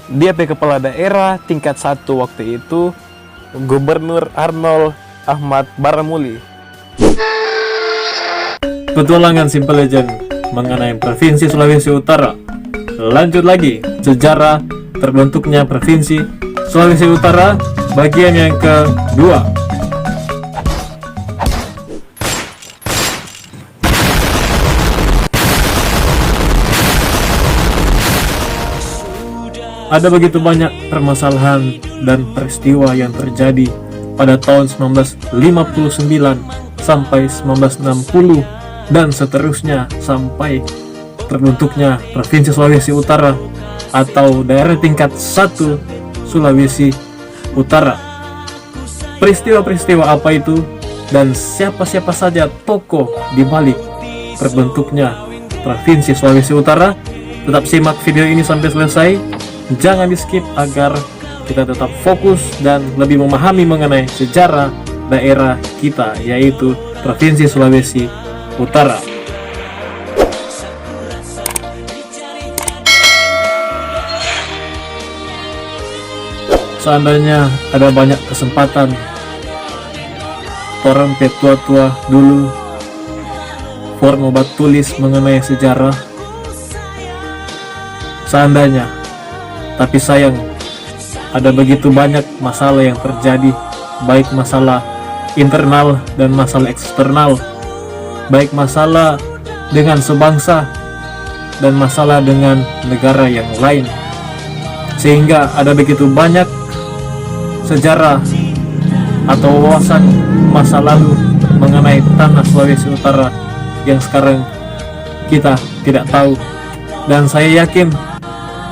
Dia kepala daerah tingkat 1 waktu itu, Gubernur Arnold Ahmad Baramuli. Petualangan Simple Legend mengenai Provinsi Sulawesi Utara. Lanjut lagi, sejarah terbentuknya Provinsi Sulawesi Utara bagian yang kedua. Ada begitu banyak permasalahan dan peristiwa yang terjadi pada tahun 1959 sampai 1960 dan seterusnya sampai terbentuknya Provinsi Sulawesi Utara atau daerah tingkat 1 Sulawesi Utara. Peristiwa-peristiwa apa itu dan siapa-siapa saja tokoh di balik terbentuknya Provinsi Sulawesi Utara? Tetap simak video ini sampai selesai. Jangan di skip agar kita tetap fokus dan lebih memahami mengenai sejarah daerah kita, yaitu Provinsi Sulawesi Utara. Seandainya ada banyak kesempatan orang tua-tua dulu form obat tulis mengenai sejarah, seandainya, tapi sayang ada begitu banyak masalah yang terjadi, baik masalah internal dan masalah eksternal, baik masalah dengan sebangsa dan masalah dengan negara yang lain, sehingga ada begitu banyak sejarah atau wawasan masa lalu mengenai tanah Sulawesi Utara yang sekarang kita tidak tahu. Dan saya yakin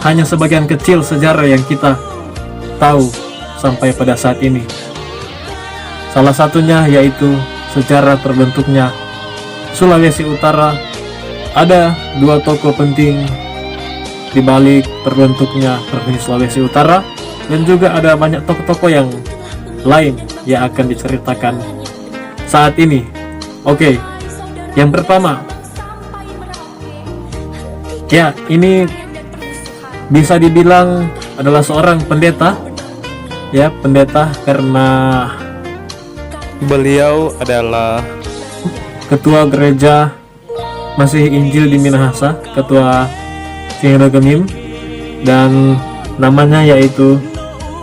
hanya sebagian kecil sejarah yang kita tahu sampai pada saat ini. Salah satunya yaitu sejarah terbentuknya Sulawesi Utara. Ada dua tokoh penting di balik terbentuknya Provinsi Sulawesi Utara, dan juga ada banyak tokoh-tokoh yang lain yang akan diceritakan saat ini. Oke, yang pertama, ya ini bisa dibilang adalah seorang pendeta, ya pendeta karena Beliau adalah ketua gereja Masih Injil di Minahasa, ketua Singrogemim, dan namanya yaitu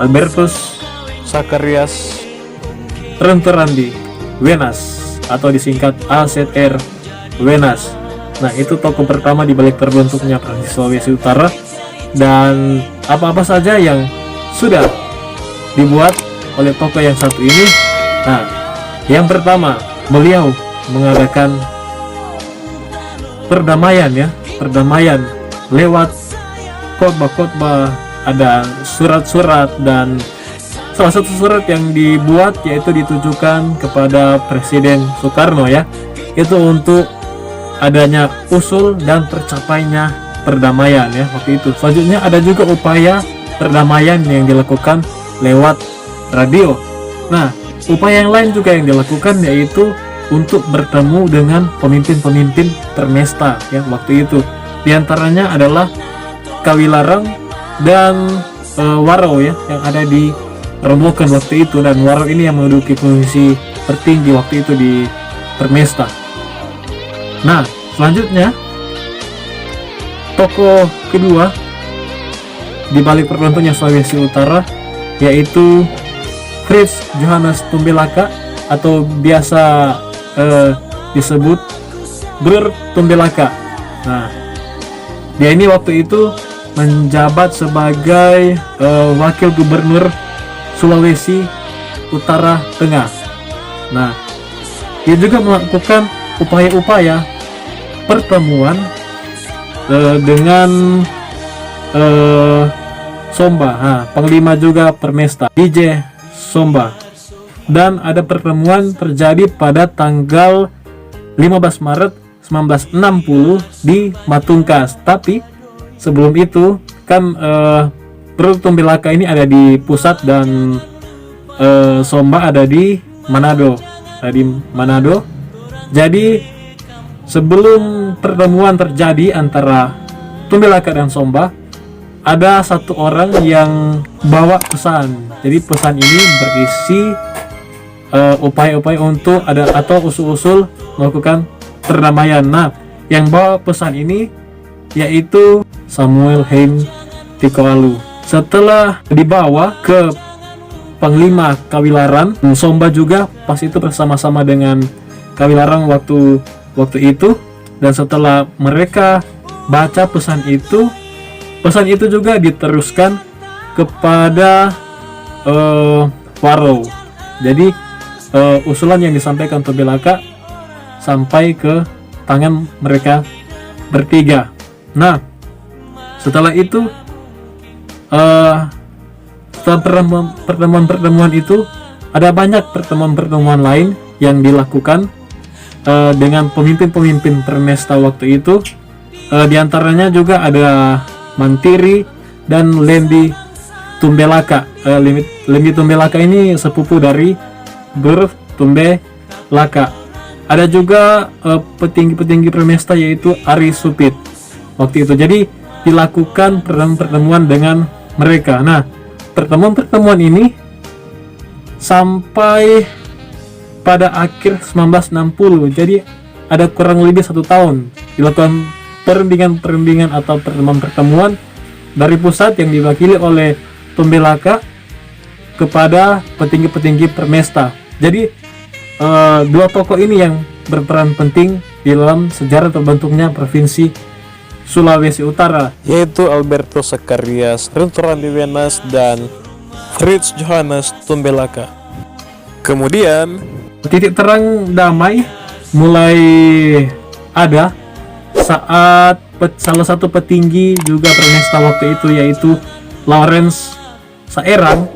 Albertus Sakarias Renterandi Wenas atau disingkat AZR Wenas. Nah, itu tokoh pertama di balik terbentuknya Provinsi Sulawesi Utara. Dan apa-apa saja yang sudah dibuat oleh tokoh yang satu ini. Nah, yang pertama, beliau mengadakan perdamaian, ya, perdamaian lewat khotbah-khotbah, ada surat-surat, dan salah satu surat yang dibuat yaitu ditujukan kepada Presiden Soekarno, ya, itu untuk adanya usul dan tercapainya perdamaian, ya, waktu itu. Selanjutnya ada juga upaya perdamaian yang dilakukan lewat radio. Nah, upaya yang lain juga yang dilakukan yaitu untuk bertemu dengan pemimpin-pemimpin Permesta, ya, waktu itu. Di antaranya adalah Kawilarang dan Warau, ya, yang ada di Robokan waktu itu, dan Warau ini yang menduduki posisi tertinggi waktu itu di Permesta. Nah, selanjutnya tokoh kedua di balik perbentuknya Sulawesi Utara yaitu Frits Johannes Tumbelaka atau biasa disebut Brur Tumbelaka. Nah, dia ini waktu itu menjabat sebagai wakil gubernur Sulawesi Utara Tengah. Nah, dia juga melakukan upaya-upaya pertemuan dengan Somba, Panglima juga Permesta, DJ Somba. Dan ada pertemuan terjadi pada tanggal 15 Maret 1960 di Matungkas. Tapi sebelum itu kan Perut Tumbelaka ini ada di pusat dan Somba ada di Manado. Jadi sebelum pertemuan terjadi antara Tumbelaka dan Somba, ada satu orang yang bawa pesan. Jadi pesan ini berisi upaya-upaya untuk atau usul-usul melakukan perdamaian. Nah, yang bawa pesan ini yaitu Samuel Hain Tikoalu. Setelah dibawa ke Panglima Kawilaran, Somba juga pas itu bersama-sama dengan Kawilaran waktu itu. Dan setelah mereka baca pesan itu juga diteruskan kepada Waro. Jadi usulan yang disampaikan Tombelaka sampai ke tangan mereka bertiga. Nah, setelah itu setelah pertemuan itu ada banyak pertemuan lain yang dilakukan dengan pemimpin-pemimpin Permesta waktu itu. Di antaranya juga ada Mantiri dan Lembi Tumbelaka. Lembi Tumbelaka ini sepupu dari Gur Tumbelaka. Ada juga petinggi-petinggi Permesta yaitu Ari Supit waktu itu. Jadi dilakukan pertemuan dengan mereka. Nah, pertemuan ini sampai pada akhir 1960. Jadi ada kurang lebih 1 tahun dilakukan perundingan atau pertemuan dari pusat yang diwakili oleh Tumbelaka kepada petinggi-petinggi Permesta. Jadi dua tokoh ini yang berperan penting di dalam sejarah terbentuknya Provinsi Sulawesi Utara, yaitu Alberto Sakarias Rentoraliwenas dan Fritz Johannes Tumbelaka. Kemudian titik terang damai mulai ada saat salah satu petinggi juga Permesta waktu itu yaitu Lawrence Saerang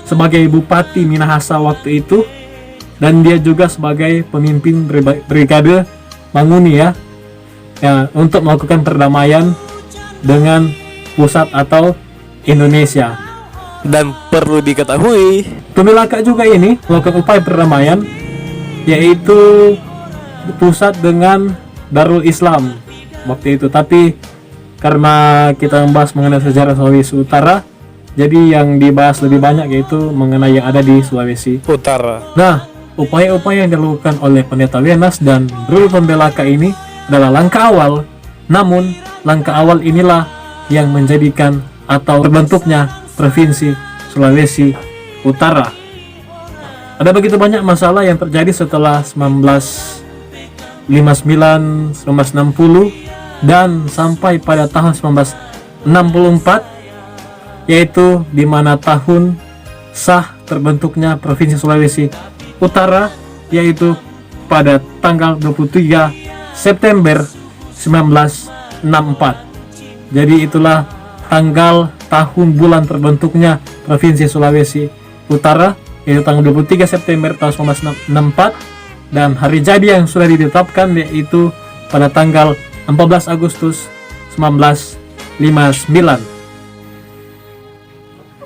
sebagai Bupati Minahasa waktu itu, dan dia juga sebagai pemimpin Brigade Manguni ya untuk melakukan perdamaian dengan pusat atau Indonesia. Dan perlu diketahui, Tumbelaka juga ini melakukan upaya perdamaian yaitu pusat dengan Darul Islam waktu itu. Tapi karena kita membahas mengenai sejarah Sulawesi Utara, jadi yang dibahas lebih banyak yaitu mengenai yang ada di Sulawesi Utara. Nah, upaya-upaya yang dilakukan oleh Pendeta Wenas dan Bro Tumbelaka ini adalah langkah awal. Namun, langkah awal inilah yang menjadikan atau terbentuknya Provinsi Sulawesi Utara. Ada begitu banyak masalah yang terjadi setelah 1959, 1960 dan sampai pada tahun 1964, yaitu di mana tahun sah terbentuknya Provinsi Sulawesi Utara, yaitu pada tanggal 23 September 1964. Jadi itulah tanggal tahun bulan terbentuknya Provinsi Sulawesi Utara, yaitu tanggal 23 September tahun 1964, dan hari jadi yang sudah ditetapkan yaitu pada tanggal 14 Agustus 1959.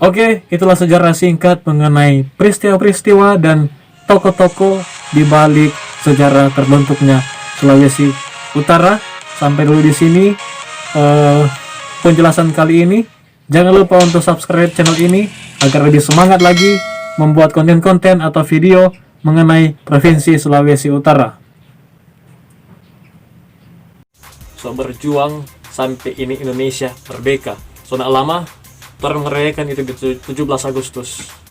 Oke, itulah sejarah singkat mengenai peristiwa-peristiwa dan tokoh-tokoh di balik sejarah terbentuknya Sulawesi Utara. Sampai dulu di sini penjelasan kali ini. Jangan lupa untuk subscribe channel ini agar lebih semangat lagi membuat konten-konten atau video mengenai Provinsi Sulawesi Utara. So berjuang sampai ini Indonesia merdeka. So nak lama, orang merayakan itu di 17 Agustus.